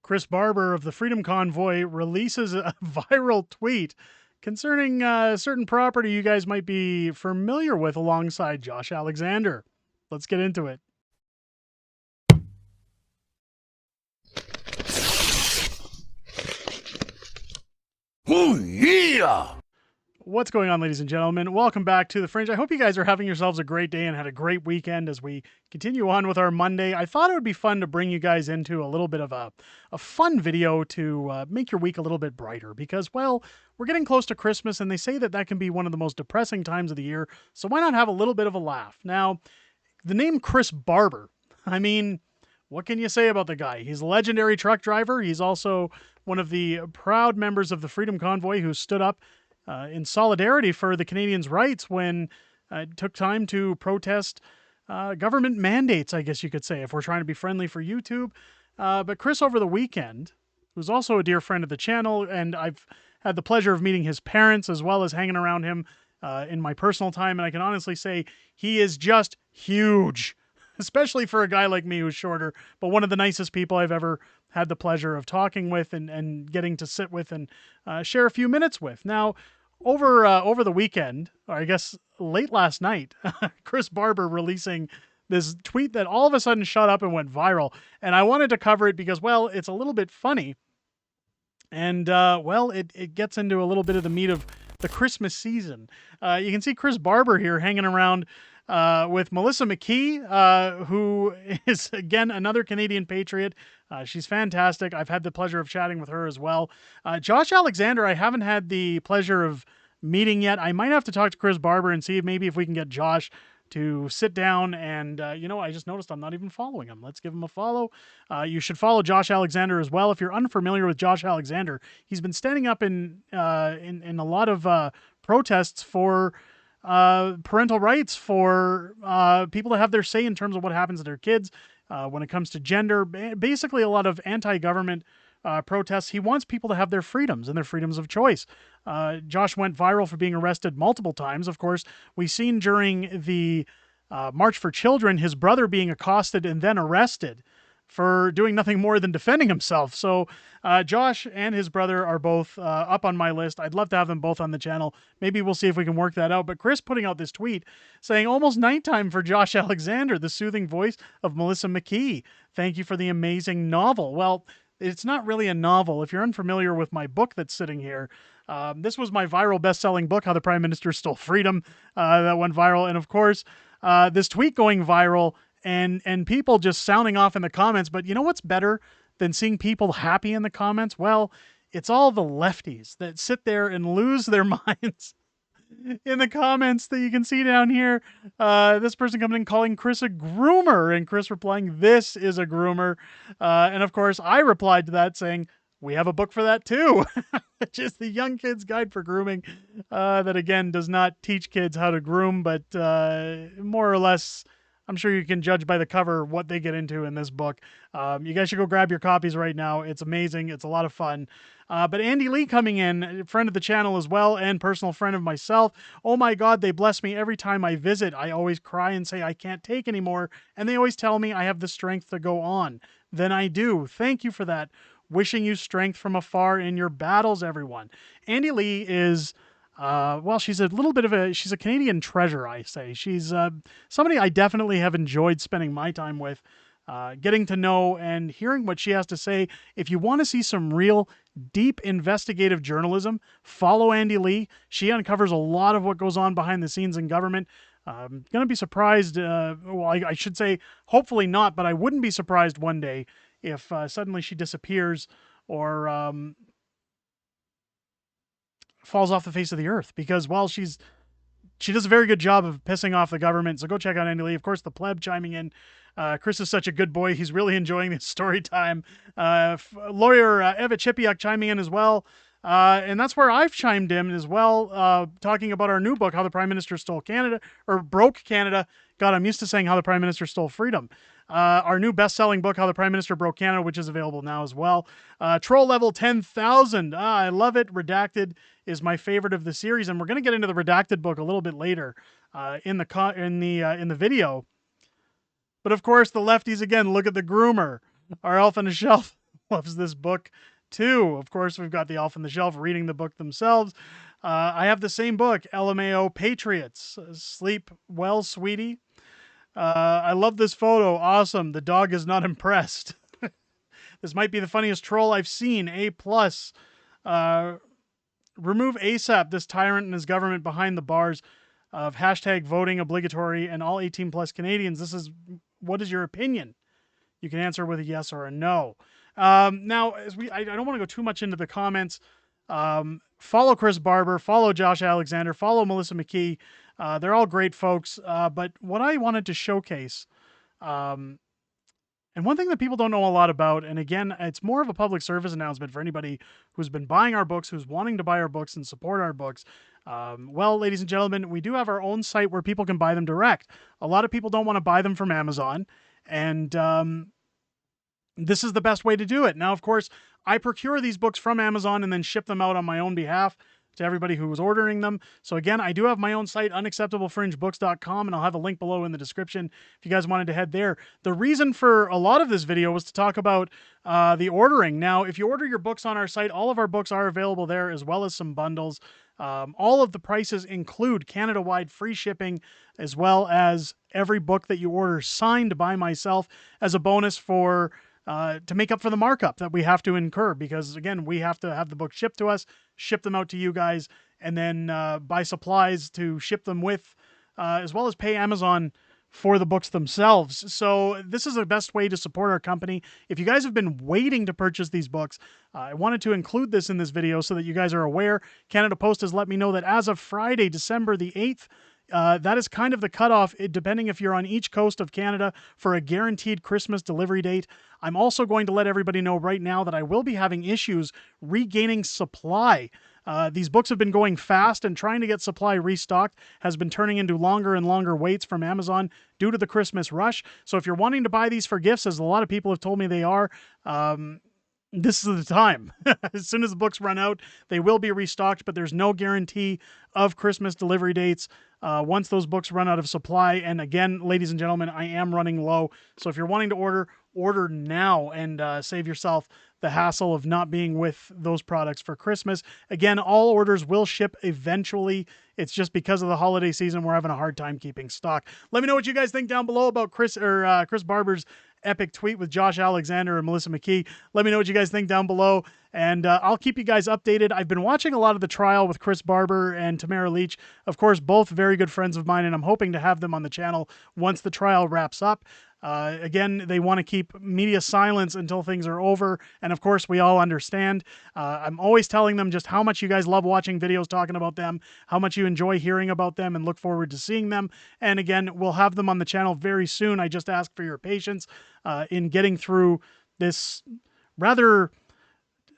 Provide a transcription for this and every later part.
Chris Barber of the Freedom Convoy releases a viral tweet concerning a certain property you guys might be familiar with alongside Josh Alexander. Let's get into it. Oh, yeah! What's going on, ladies and gentlemen? Welcome back to The Fringe. I hope you guys are having yourselves a great day and had a great weekend as we continue on with our Monday. I thought it would be fun to bring you guys into a little bit of a fun video to make your week a little bit brighter because, well, we're getting close to Christmas and they say that that can be one of the most depressing times of the year, so why not have a little bit of a laugh? Now, the name Chris Barber, I mean, what can you say about the guy? He's a legendary truck driver. He's also one of the proud members of the Freedom Convoy who stood up in solidarity for the Canadians' rights when it took time to protest government mandates, I guess you could say, if we're trying to be friendly for YouTube. But Chris, over the weekend, who's also a dear friend of the channel, and I've had the pleasure of meeting his parents as well as hanging around him in my personal time, and I can honestly say he is just huge, especially for a guy like me who's shorter, but one of the nicest people I've ever had the pleasure of talking with and getting to sit with and share a few minutes with. Now, over the weekend, or I guess late last night, Chris Barber releasing this tweet that all of a sudden shot up and went viral. And I wanted to cover it because, well, it's a little bit funny. And, well, it gets into a little bit of the meat of the Christmas season. You can see Chris Barber here hanging around with Melissa McKee, who is, again, another Canadian patriot. She's fantastic. I've had the pleasure of chatting with her as well. Josh Alexander, I haven't had the pleasure of meeting yet. I might have to talk to Chris Barber and see if we can get Josh to sit down and, I just noticed I'm not even following him. Let's give him a follow. You should follow Josh Alexander as well. If you're unfamiliar with Josh Alexander, he's been standing up in a lot of protests for parental rights, for people to have their say in terms of what happens to their kids when it comes to gender. Basically, a lot of anti-government protests. He wants people to have their freedoms and their freedoms of choice. Josh went viral for being arrested multiple times. Of course, we've seen during the March for Children, his brother being accosted and then arrested for doing nothing more than defending himself. So Josh and his brother are both up on my list. I'd love to have them both on the channel. Maybe we'll see if we can work that out. But Chris putting out this tweet saying, almost nighttime for Josh Alexander, the soothing voice of Melissa McKee. Thank you for the amazing novel. Well, it's not really a novel. If you're unfamiliar with my book that's sitting here, this was my viral best-selling book, How the Prime Minister Stole Freedom, that went viral. And of course, this tweet going viral and people just sounding off in the comments. But you know what's better than seeing people happy in the comments? Well, it's all the lefties that sit there and lose their minds in the comments that you can see down here. This person coming in calling Chris a groomer, and Chris replying, "This is a groomer." And of course, I replied to that saying, "We have a book for that too," which is the Young Kid's Guide for Grooming. That again does not teach kids how to groom, but more or less, I'm sure you can judge by the cover what they get into in this book. You guys should go grab your copies right now. It's amazing. It's a lot of fun. But Andy Lee coming in, friend of the channel as well, and personal friend of myself. "Oh my God, they bless me every time I visit. I always cry and say I can't take anymore. And they always tell me I have the strength to go on. Then I do. Thank you for that. Wishing you strength from afar in your battles, everyone." Andy Lee is... well, she's a little bit of she's a Canadian treasure, I say. She's somebody I definitely have enjoyed spending my time with, getting to know and hearing what she has to say. If you want to see some real deep investigative journalism, follow Andy Lee. She uncovers a lot of what goes on behind the scenes in government. I'm going to be surprised, well, I should say, hopefully not, but I wouldn't be surprised one day if suddenly she disappears or falls off the face of the earth, because while she does a very good job of pissing off the government. So go check out Andy Lee. Of course, the pleb chiming in. Chris is such a good boy. He's really enjoying this story time. Lawyer Eva Chipiuk chiming in as well. And that's where I've chimed in as well, talking about our new book, How the Prime Minister Stole Canada, or Broke Canada. God, I'm used to saying How the Prime Minister Stole Freedom. Our new best-selling book, How the Prime Minister Broke Canada, which is available now as well. Troll Level 10,000. I love it. Redacted is my favorite of the series, and we're going to get into the Redacted book a little bit later in the video. But of course, the lefties again. Look at the groomer, our elf on a shelf loves this book too. Of course, we've got the elf on the shelf reading the book themselves. I have the same book, LMAO Patriots. Sleep well, sweetie. I love this photo. Awesome. The dog is not impressed. This might be the funniest troll I've seen. A plus. Uh, Remove ASAP this tyrant and his government behind the bars of hashtag voting obligatory and all 18 plus Canadians. What is your opinion? You can answer with a yes or a no. Now, I don't want to go too much into the comments. Follow Chris Barber, follow Josh Alexander, follow Melissa McKee. They're all great folks. But what I wanted to showcase, and one thing that people don't know a lot about, and again, it's more of a public service announcement for anybody who's been buying our books, who's wanting to buy our books and support our books. Well, ladies and gentlemen, we do have our own site where people can buy them direct. A lot of people don't want to buy them from Amazon, and this is the best way to do it. Now, of course, I procure these books from Amazon and then ship them out on my own behalf to everybody who was ordering them. So again, I do have my own site, unacceptablefringebooks.com, and I'll have a link below in the description if you guys wanted to head there. The reason for a lot of this video was to talk about the ordering. Now, if you order your books on our site, all of our books are available there, as well as some bundles. All of the prices include Canada-wide free shipping, as well as every book that you order signed by myself as a bonus for to make up for the markup that we have to incur, because again, we have to have the book shipped to us, ship them out to you guys, and then buy supplies to ship them with, as well as pay Amazon for the books themselves. So this is the best way to support our company. If you guys have been waiting to purchase these books, I wanted to include this in this video so that you guys are aware. Canada Post has let me know that as of Friday, December the 8th, that is kind of the cutoff, depending if you're on each coast of Canada, for a guaranteed Christmas delivery date. I'm also going to let everybody know right now that I will be having issues regaining supply. These books have been going fast, and trying to get supply restocked has been turning into longer and longer waits from Amazon due to the Christmas rush. So if you're wanting to buy these for gifts, as a lot of people have told me they are, this is the time. As soon as the books run out, they will be restocked, but there's no guarantee of Christmas delivery dates once those books run out of supply. And again, ladies and gentlemen, I am running low. So if you're wanting to order now and save yourself the hassle of not being with those products for Christmas. Again, all orders will ship eventually. It's just because of the holiday season, we're having a hard time keeping stock. Let me know what you guys think down below about Chris Barber's epic tweet with Josh Alexander and Melissa McKee. Let me know what you guys think down below, and I'll keep you guys updated. I've been watching a lot of the trial with Chris Barber and Tamara Leach. Of course, both very good friends of mine, and I'm hoping to have them on the channel once the trial wraps up. Again, they want to keep media silence until things are over, and of course, we all understand. I'm always telling them just how much you guys love watching videos talking about them, how much you enjoy hearing about them, and look forward to seeing them. And again, we'll have them on the channel very soon. I just ask for your patience in getting through this rather,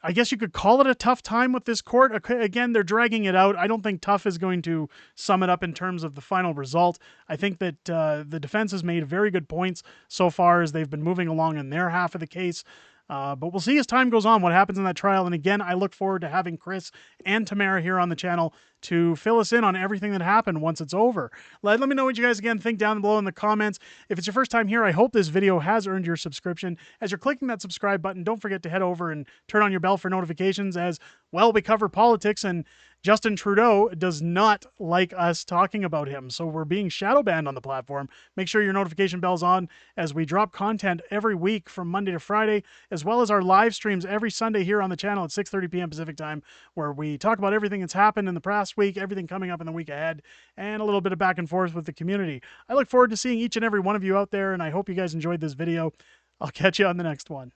I guess you could call it a tough time with this court. Again, they're dragging it out. I don't think tough is going to sum it up in terms of the final result. I think that the defense has made very good points so far as they've been moving along in their half of the case. But we'll see as time goes on what happens in that trial. And again, I look forward to having Chris and Tamara here on the channel to fill us in on everything that happened once it's over. Let me know what you guys, again, think down below in the comments. If it's your first time here, I hope this video has earned your subscription. As you're clicking that subscribe button, don't forget to head over and turn on your bell for notifications, as, well, we cover politics, and Justin Trudeau does not like us talking about him, so we're being shadow banned on the platform. Make sure your notification bell's on, as we drop content every week from Monday to Friday, as well as our live streams every Sunday here on the channel at 6:30 p.m. Pacific time, where we talk about everything that's happened in the past week, everything coming up in the week ahead, and a little bit of back and forth with the community. I look forward to seeing each and every one of you out there, and I hope you guys enjoyed this video. I'll catch you on the next one.